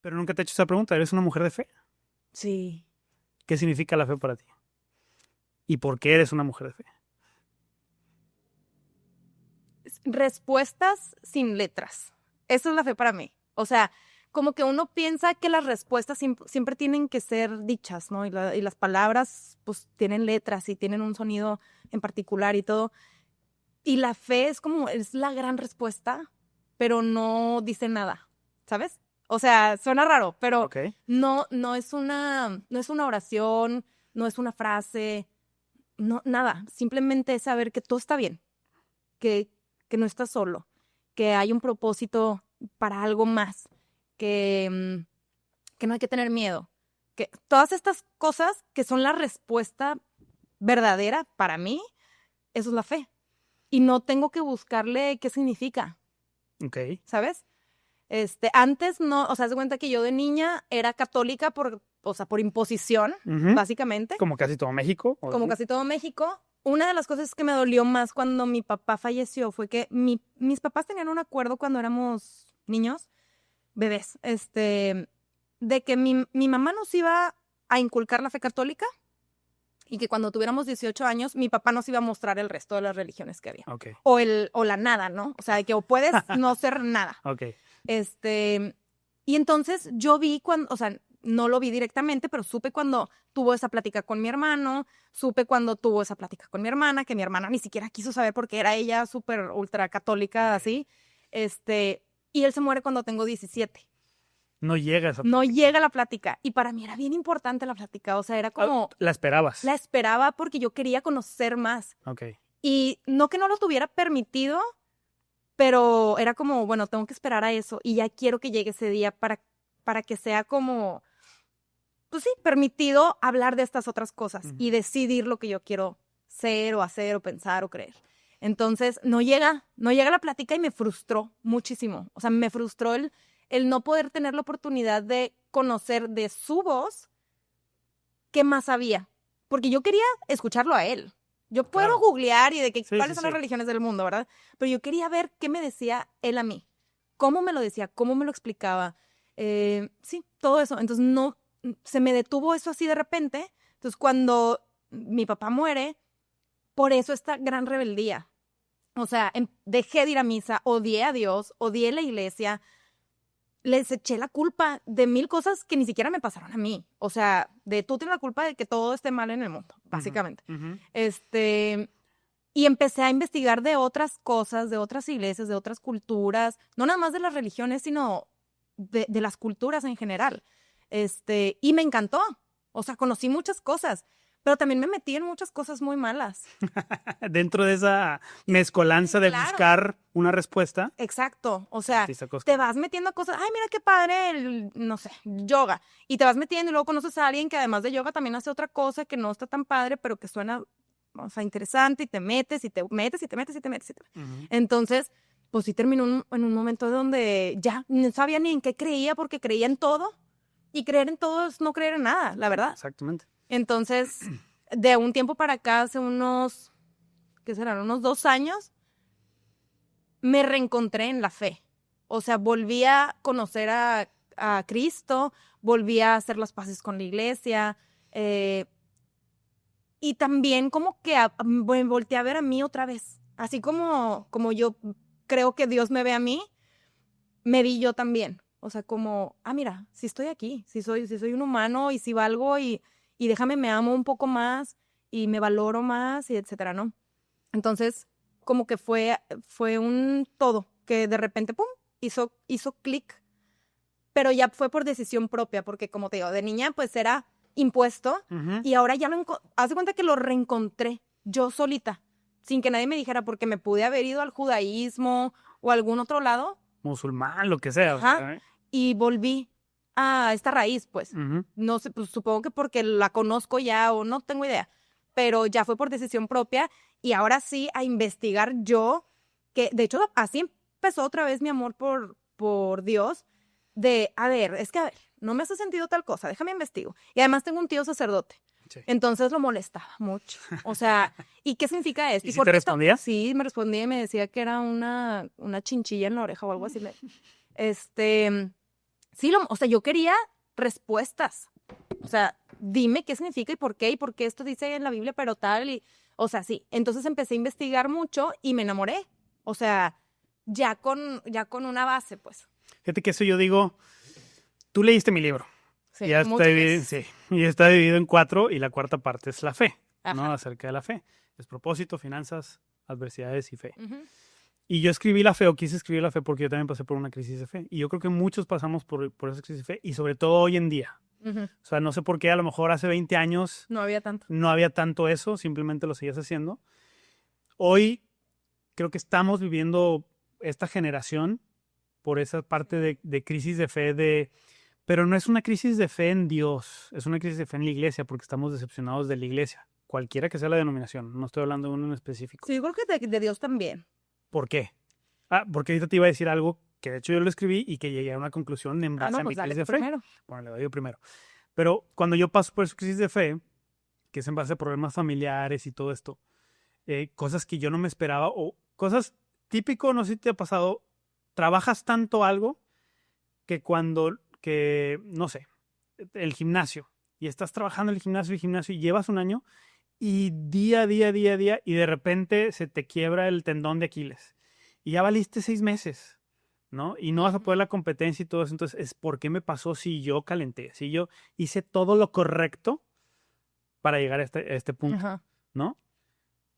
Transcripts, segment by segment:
Pero nunca te he hecho esa pregunta. ¿Eres una mujer de fe? Sí. ¿Qué significa la fe para ti? ¿Y por qué eres una mujer de fe? Respuestas sin letras. Eso es la fe para mí. O sea, como que uno piensa que las respuestas siempre tienen que ser dichas, ¿no? Y las palabras, pues, tienen letras y tienen un sonido en particular y todo. Y la fe es la gran respuesta, pero no dice nada, ¿sabes? O sea, suena raro, pero Ok. no es una oración, no es una frase, no, nada. Simplemente es saber que todo está bien, que no estás solo, que hay un propósito para algo más, que no hay que tener miedo. Que todas estas cosas que son la respuesta verdadera para mí, eso es la fe. Y no tengo que buscarle qué significa, Ok. ¿sabes? Antes no, o sea, haz de cuenta que yo de niña era católica por imposición, Ujú. básicamente, Como casi todo México. ¿o como sí? casi todo México. Una de las cosas que me dolió más cuando mi papá falleció fue que mis papás tenían un acuerdo cuando éramos niños, bebés, de que mi mamá nos iba a inculcar la fe católica y que cuando tuviéramos 18 años, mi papá nos iba a mostrar el resto de las religiones que había. Ok. O la nada, ¿no? O sea, de que o puedes no ser nada. Ok. Y entonces yo vi cuando, o sea, no lo vi directamente, pero supe cuando tuvo esa plática con mi hermano, supe cuando tuvo esa plática con mi hermana, que mi hermana ni siquiera quiso saber porque era ella súper ultra católica, así. Y él se muere cuando tengo 17. No llegas a... No llega la plática. Y para mí era bien importante la plática. O sea, era como, La esperabas. la esperaba porque yo quería conocer más. Ok. Y no que no lo tuviera permitido, pero era como, bueno, tengo que esperar a eso. Y ya quiero que llegue ese día para que sea como, pues sí, permitido hablar de estas otras cosas y decidir lo que yo quiero ser o hacer o pensar o creer. Entonces, no llega la plática y me frustró muchísimo. O sea, me frustró el no poder tener la oportunidad de conocer de su voz qué más había. Porque yo quería escucharlo a él. Yo puedo Claro. googlear y de que Sí, cuáles sí, son las sí. religiones del mundo, ¿verdad? Pero yo quería ver qué me decía él a mí. Cómo me lo decía, cómo me lo explicaba. Sí, todo eso. Entonces, no, se me detuvo eso así de repente. Entonces, cuando mi papá muere, por eso esta gran rebeldía. O sea, dejé de ir a misa, odié a Dios, odié la iglesia, les eché la culpa de mil cosas que ni siquiera me pasaron a mí. O sea, tú tienes la culpa de que todo esté mal en el mundo, básicamente. Ujú. Y empecé a investigar de otras cosas, de otras iglesias, de otras culturas, no nada más de las religiones, sino de las culturas en general. Y me encantó. O sea, conocí muchas cosas, pero también me metí en muchas cosas muy malas. Dentro de esa mezcolanza de Claro. buscar una respuesta. Exacto. O sea, metiste cosas te que- vas metiendo a cosas, ay, mira qué padre, no sé, yoga. Y te vas metiendo y luego conoces a alguien que además de yoga también hace otra cosa que no está tan padre, pero que suena, o sea, interesante y te metes y te metes y te metes y te metes. Ujú. Entonces, pues sí terminó en un momento donde ya no sabía ni en qué creía porque creía en todo. Y creer en todo es no creer en nada, la verdad. Exactamente. Entonces, de un tiempo para acá, hace unos, ¿qué serán? Unos 2 años, me reencontré en la fe. O sea, volví a conocer a Cristo, volví a hacer las paces con la iglesia, y también como que me volteé a ver a mí otra vez. Así como yo creo que Dios me ve a mí, me vi yo también. O sea, como, mira, sí estoy aquí, sí soy un humano y sí valgo y déjame, me amo un poco más y me valoro más y etcétera, ¿no? Entonces, como que fue un todo, que de repente, ¡pum!, hizo clic, pero ya fue por decisión propia, porque como te digo, de niña pues era impuesto Ujú. y ahora ya haz de cuenta que lo reencontré yo solita, sin que nadie me dijera, porque me pude haber ido al judaísmo o a algún otro lado. Musulmán, lo que sea. O Ajá. sea, ¿eh? Y volví a esta raíz, pues. Ujú. No sé, pues supongo que porque la conozco ya o no tengo idea, pero ya fue por decisión propia y ahora sí a investigar yo, que de hecho así empezó otra vez mi amor por Dios, a ver, no me hace sentido tal cosa, déjame investigo. Y además tengo un tío sacerdote. Sí. Entonces lo molestaba mucho. O sea, ¿y qué significa esto? ¿Y si por te qué respondía? Sí, me respondía y me decía que era una chinchilla en la oreja o algo así. Sí, sí, o sea, yo quería respuestas. O sea, dime qué significa y por qué esto dice en la Biblia, pero tal, y, o sea, sí. Entonces empecé a investigar mucho y me enamoré. O sea, ya con una base, pues. Fíjate que eso yo digo, tú leíste mi libro. Sí, Y ya está muchas dividido, veces. sí, y está dividido en 4 y la cuarta parte es la fe, ¿no? Ajá. Acerca de la fe. Es propósito, finanzas, adversidades y fe. Ujú. Y yo escribí la fe o quise escribir la fe porque yo también pasé por una crisis de fe. Y yo creo que muchos pasamos por esa crisis de fe y sobre todo hoy en día. Ujú. O sea, no sé por qué a lo mejor hace 20 años No había tanto. no había tanto eso, simplemente lo seguías haciendo. Hoy creo que estamos viviendo esta generación por esa parte de crisis de fe, pero no es una crisis de fe en Dios, es una crisis de fe en la iglesia porque estamos decepcionados de la iglesia, cualquiera que sea la denominación, no estoy hablando de uno en específico. Sí, yo creo que de Dios también. ¿Por qué? Porque ahorita te iba a decir algo que de hecho yo lo escribí y que llegué a una conclusión en base No, a mi pues dale crisis de tú fe. primero. Bueno, le doy yo primero. Pero cuando yo paso por esa crisis de fe, que es en base a problemas familiares y todo esto, cosas que yo no me esperaba o cosas típico, no sé si te ha pasado, trabajas tanto algo que no sé, el gimnasio, y estás trabajando en el gimnasio y llevas un año y día, y de repente se te quiebra el tendón de Aquiles y ya valiste 6 meses, ¿no? Y no vas a poder la competencia y todo eso. Entonces, ¿por qué me pasó si yo calenté? Si yo hice todo lo correcto para llegar a este punto, Ajá. ¿no?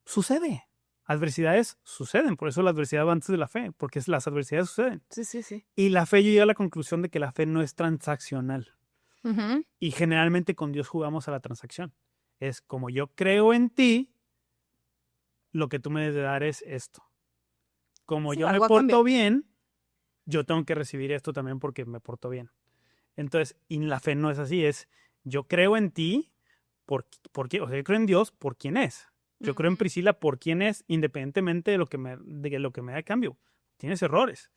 Sucede. Adversidades suceden. Por eso la adversidad va antes de la fe, porque las adversidades suceden. Sí, sí, sí. Y la fe, yo llegué a la conclusión de que la fe no es transaccional. Ujú. Y generalmente con Dios jugamos a la transacción. Es como yo creo en ti, lo que tú me debes de dar es esto. Como Sí, yo me algo a porto cambio. bien, yo tengo que recibir esto también porque me porto bien. Entonces, y la fe no es así, es yo creo en ti, o sea, yo creo en Dios por quién es. Yo creo en Ujú. Priscila por quién es, independientemente de lo que me da a cambio. Tienes errores.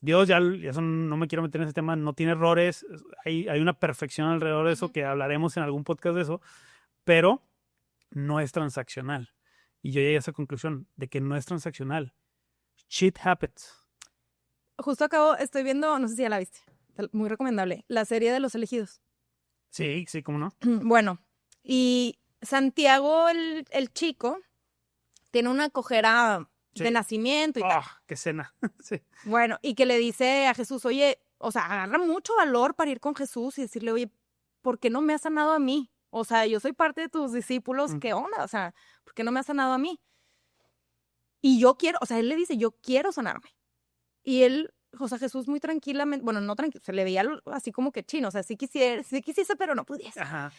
Dios, ya eso no me quiero meter en ese tema, no tiene errores. Hay una perfección alrededor de eso Ujú. que hablaremos en algún podcast de eso, pero no es transaccional. Y yo llegué a esa conclusión de que no es transaccional. Shit happens. Justo estoy viendo, no sé si ya la viste, muy recomendable, la serie de Los Elegidos. Sí, sí, cómo no. Bueno, y Santiago, el chico, tiene una cojera Sí. de nacimiento y tal. Qué escena. Sí. Bueno, y que le dice a Jesús, oye, o sea, agarra mucho valor para ir con Jesús y decirle, oye, ¿por qué no me has sanado a mí? O sea, yo soy parte de tus discípulos, ¿qué onda? O sea, ¿por qué no me has sanado a mí? Y yo quiero, o sea, él le dice, yo quiero sanarme. Y él, o sea, Jesús muy tranquilamente, bueno, no tranquilo, se le veía así como que chino, o sea, sí quisiese, pero no pudiese. Ajá.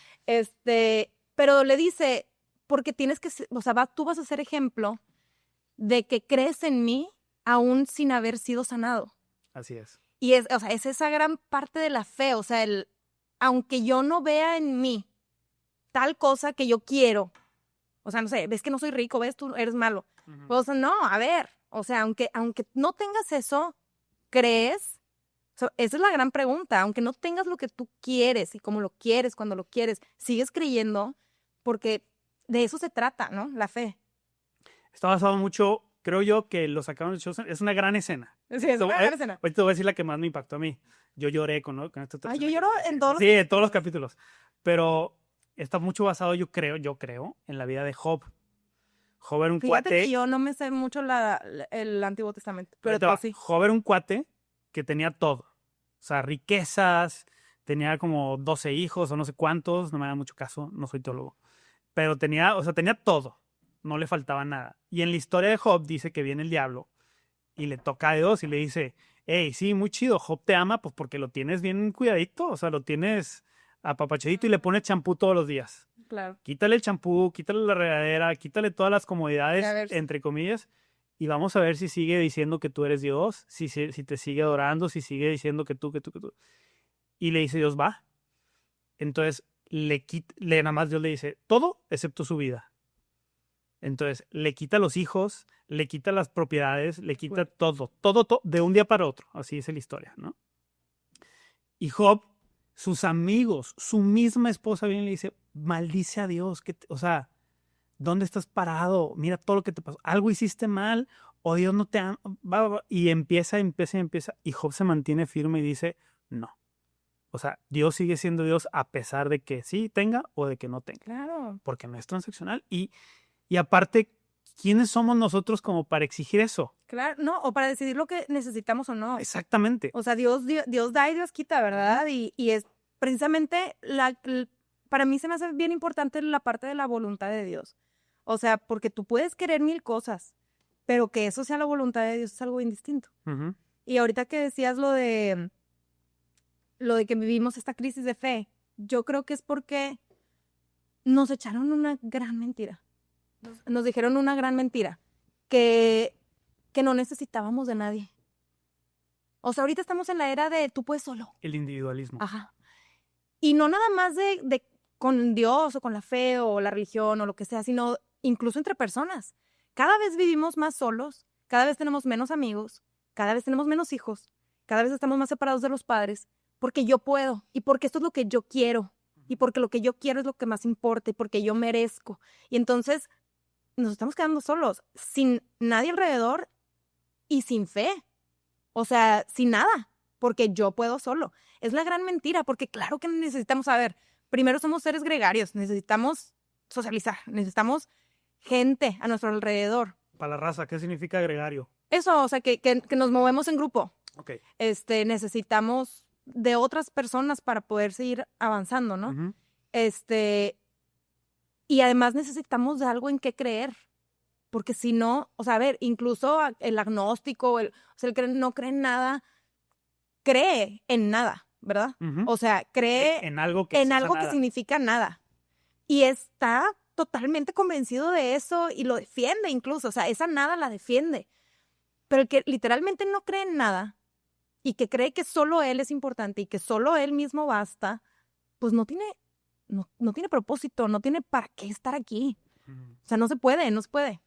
Pero le dice, porque tienes que, o sea, tú vas a ser ejemplo de que crees en mí aún sin haber sido sanado. Así es. Y o sea, es esa gran parte de la fe, o sea, aunque yo no vea en mí tal cosa que yo quiero, o sea, no sé, ves que no soy rico, ves tú eres malo. Uh-huh. Pues no, a ver, o sea, aunque no tengas eso, ¿crees? O sea, esa es la gran pregunta, aunque no tengas lo que tú quieres y como lo quieres, cuando lo quieres, sigues creyendo porque de eso se trata, ¿no? La fe. Está basado mucho, creo yo, que lo sacaron de Chosen. Es una gran escena. Sí, es una gran escena. Ahorita te voy a decir la que más me impactó a mí. Yo lloré con esta Ay, yo escena. lloro en todos los... Sí, en todos los capítulos. Pero está mucho basado, yo creo, en la vida de Job. Job era un Fíjate cuate. que yo no me sé mucho el Antiguo Testamento, pero Ahí te va. sí. Job era un cuate que tenía todo. O sea, riquezas, tenía como 12 hijos o no sé cuántos, no me da mucho caso, no soy teólogo. Pero tenía todo, no le faltaba nada. Y en la historia de Job dice que viene el diablo y le toca a Dios y le dice, hey, sí, muy chido, Job te ama pues porque lo tienes bien cuidadito, o sea, lo tienes apapachadito y le pones champú todos los días. Claro. Quítale el champú, quítale la regadera, quítale todas las comodidades, entre comillas, y vamos a ver si sigue diciendo que tú eres Dios, si te sigue adorando, si sigue diciendo que tú. Y le dice Dios, va. Entonces, nada más Dios le dice, todo excepto su vida. Entonces, le quita los hijos, le quita las propiedades, le quita todo, de un día para otro. Así es la historia, ¿no? Y Job, sus amigos, su misma esposa viene y le dice, maldice a Dios, o sea, ¿dónde estás parado? Mira todo lo que te pasó. Algo hiciste mal o Dios no te ama. Y empieza. Y Job se mantiene firme y dice, no. O sea, Dios sigue siendo Dios a pesar de que sí tenga o de que no tenga. Claro. Porque no es transaccional. Y aparte, ¿quiénes somos nosotros como para exigir eso? Claro, no, o para decidir lo que necesitamos o no. Exactamente. O sea, Dios da y Dios quita, ¿verdad? Y es precisamente, para mí se me hace bien importante la parte de la voluntad de Dios. O sea, porque tú puedes querer 1000 cosas, pero que eso sea la voluntad de Dios es algo bien distinto. Uh-huh. Y ahorita que decías lo de que vivimos esta crisis de fe, yo creo que es porque nos echaron una gran mentira. Nos dijeron una gran mentira, que no necesitábamos de nadie. O sea, ahorita estamos en la era de tú puedes solo. El individualismo. Ajá. Y no nada más de con Dios o con la fe o la religión o lo que sea, sino incluso entre personas. Cada vez vivimos más solos, cada vez tenemos menos amigos, cada vez tenemos menos hijos, cada vez estamos más separados de los padres, porque yo puedo y porque esto es lo que yo quiero y porque lo que yo quiero es lo que más importa y porque yo merezco. Y entonces nos estamos quedando solos, sin nadie alrededor y sin fe. O sea, sin nada, porque yo puedo solo. Es la gran mentira, porque claro que necesitamos saber. Primero somos seres gregarios, necesitamos socializar, necesitamos gente a nuestro alrededor. Para la raza, ¿qué significa gregario? Eso, o sea, que nos movemos en grupo. Okay. Necesitamos de otras personas para poder seguir avanzando, ¿no? Uh-huh. Y además necesitamos de algo en qué creer. Porque si no, o sea, a ver, incluso el agnóstico, el que no cree en nada, cree en nada, ¿verdad? Uh-huh. O sea, cree en algo que significa nada. Y está totalmente convencido de eso y lo defiende incluso. O sea, esa nada la defiende. Pero el que literalmente no cree en nada y que cree que solo él es importante y que solo él mismo basta, pues no tiene propósito, no tiene para qué estar aquí. Uh-huh. O sea, no se puede.